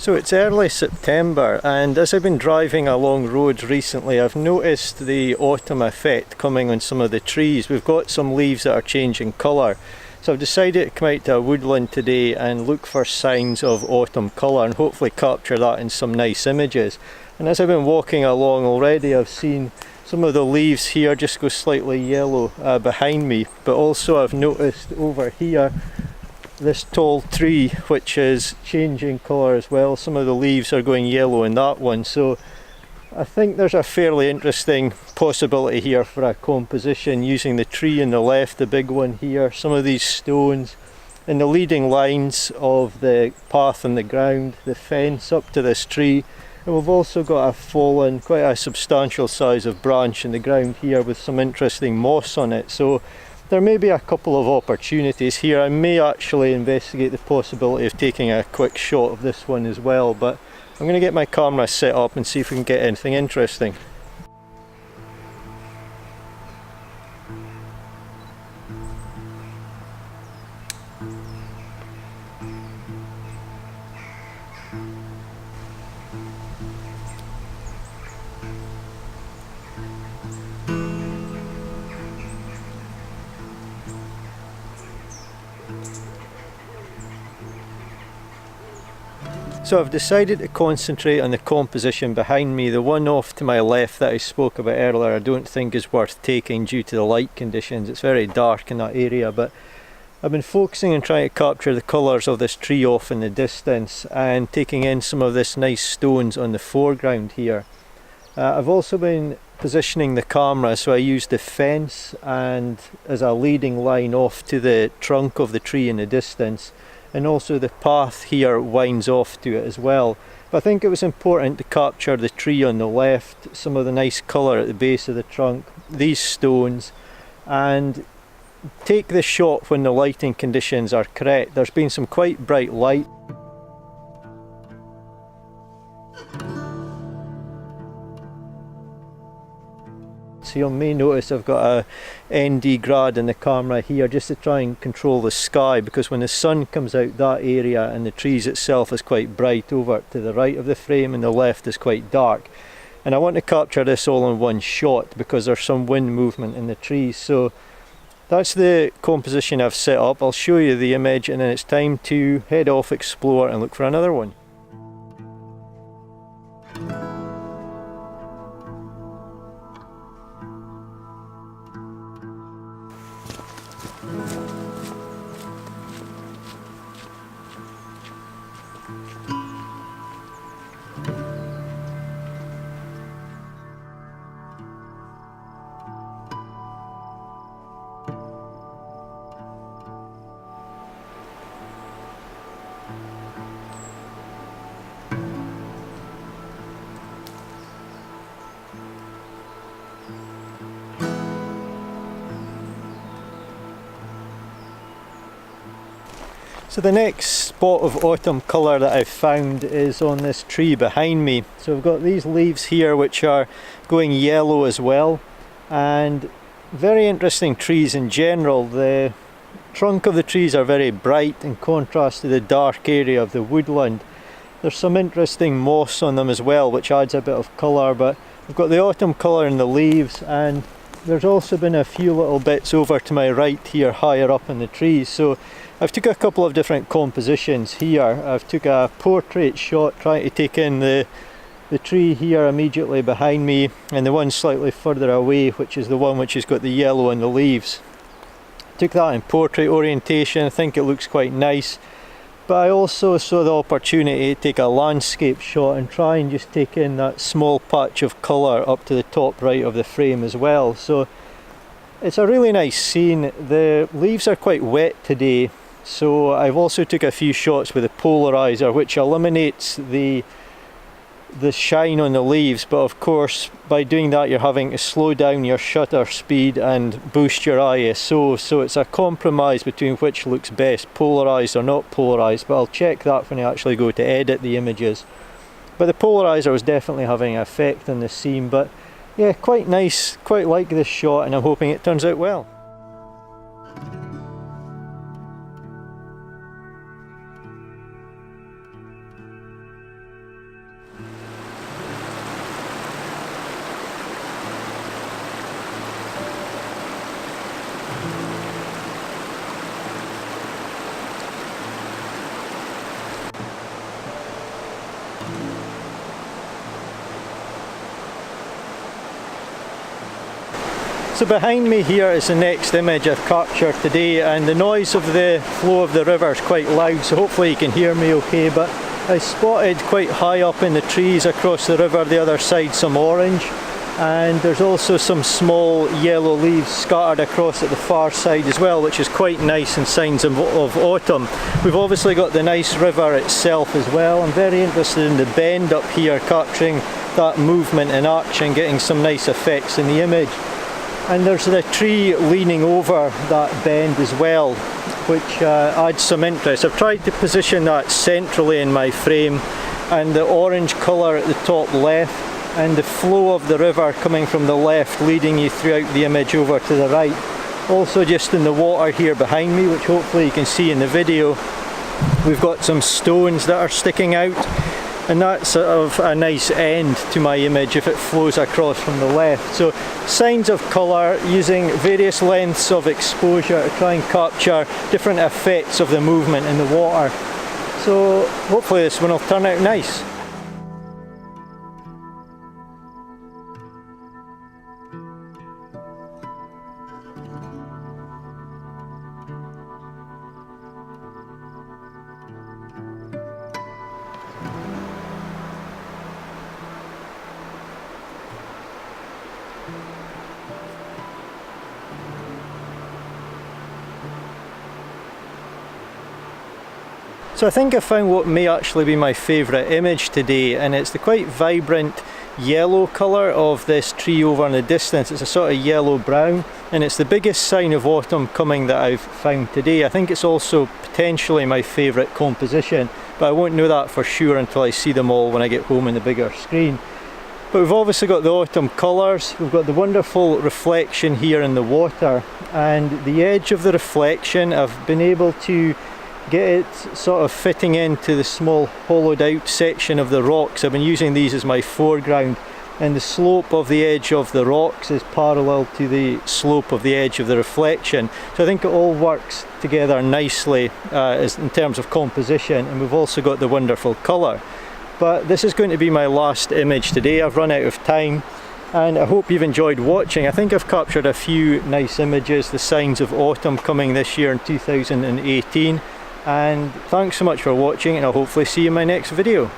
So it's early September, and as I've been driving along roads recently, I've noticed the autumn effect coming on some of the trees. We've got some leaves that are changing colour. So I've decided to come out to a woodland today and look for signs of autumn colour and hopefully capture that in some nice images. And as I've been walking along already, I've seen some of the leaves here just go slightly yellow behind me, but also I've noticed over here this tall tree which is changing colour as well. Some of the leaves are going yellow in that one, so I think there's a fairly interesting possibility here for a composition using the tree on the left, the big one here, some of these stones in the leading lines of the path on the ground, the fence up to this tree, and we've also got a fallen, quite a substantial size of branch in the ground here with some interesting moss on it. So there may be a couple of opportunities here. I may actually investigate the possibility of taking a quick shot of this one as well, but I'm going to get my camera set up and see if we can get anything interesting. So I've decided to concentrate on the composition behind me. The one off to my left that I spoke about earlier I don't think is worth taking due to the light conditions. It's very dark in that area, but I've been focusing on trying to capture the colours of this tree off in the distance and taking in some of this nice stones on the foreground here. I've also been positioning the camera so I use the fence and as a leading line off to the trunk of the tree in the distance, and also the path here winds off to it as well. But I think it was important to capture the tree on the left, some of the nice colour at the base of the trunk, these stones, and take the shot when the lighting conditions are correct. There's been some quite bright light. So you may notice I've got a ND grad in the camera here just to try and control the sky, because when the sun comes out that area and the trees itself is quite bright over to the right of the frame and the left is quite dark. And I want to capture this all in one shot because there's some wind movement in the trees. So that's the composition I've set up. I'll show you the image and then it's time to head off, explore and look for another one. So the next spot of autumn colour that I've found is on this tree behind me. So I've got these leaves here which are going yellow as well, and very interesting trees in general. The trunk of the trees are very bright in contrast to the dark area of the woodland. There's some interesting moss on them as well which adds a bit of colour, but we've got the autumn colour in the leaves, and there's also been a few little bits over to my right here higher up in the trees. So I've took a couple of different compositions here. I've took a portrait shot trying to take in the tree here immediately behind me and the one slightly further away, which is the one which has got the yellow in the leaves. Took that in portrait orientation. I think it looks quite nice, but I also saw the opportunity to take a landscape shot and try and just take in that small patch of colour up to the top right of the frame as well. So it's a really nice scene. The leaves are quite wet today, so I've also took a few shots with a polarizer which eliminates the shine on the leaves, but of course by doing that you're having to slow down your shutter speed and boost your ISO, so it's a compromise between which looks best, polarized or not polarized, but I'll check that when I actually go to edit the images. But the polarizer was definitely having an effect on the scene. But yeah, quite nice, quite like this shot, and I'm hoping it turns out well. So behind me here is the next image I've captured today, and the noise of the flow of the river is quite loud, so hopefully you can hear me okay, but I spotted quite high up in the trees across the river the other side some orange, and there's also some small yellow leaves scattered across at the far side as well, which is quite nice and signs of autumn. We've obviously got the nice river itself as well. I'm very interested in the bend up here, capturing that movement and arch and getting some nice effects in the image. And there's the tree leaning over that bend as well, which adds some interest. I've tried to position that centrally in my frame, and the orange colour at the top left and the flow of the river coming from the left leading you throughout the image over to the right. Also just in the water here behind me, which hopefully you can see in the video, we've got some stones that are sticking out, and that's sort of a nice end to my image if it flows across from the left. So signs of colour, using various lengths of exposure to try and capture different effects of the movement in the water. So hopefully this one will turn out nice. So I think I found what may actually be my favourite image today, and it's the quite vibrant yellow colour of this tree over in the distance. It's a sort of yellow brown, and it's the biggest sign of autumn coming that I've found today. I think it's also potentially my favourite composition, but I won't know that for sure until I see them all when I get home on the bigger screen. But we've obviously got the autumn colours, we've got the wonderful reflection here in the water, and the edge of the reflection I've been able to get it sort of fitting into the small hollowed out section of the rocks. I've been using these as my foreground, and the slope of the edge of the rocks is parallel to the slope of the edge of the reflection. So I think it all works together nicely in terms of composition, and we've also got the wonderful colour. But this is going to be my last image today. I've run out of time, and I hope you've enjoyed watching. I think I've captured a few nice images, the signs of autumn coming this year in 2018. And thanks so much for watching, and I'll hopefully see you in my next video.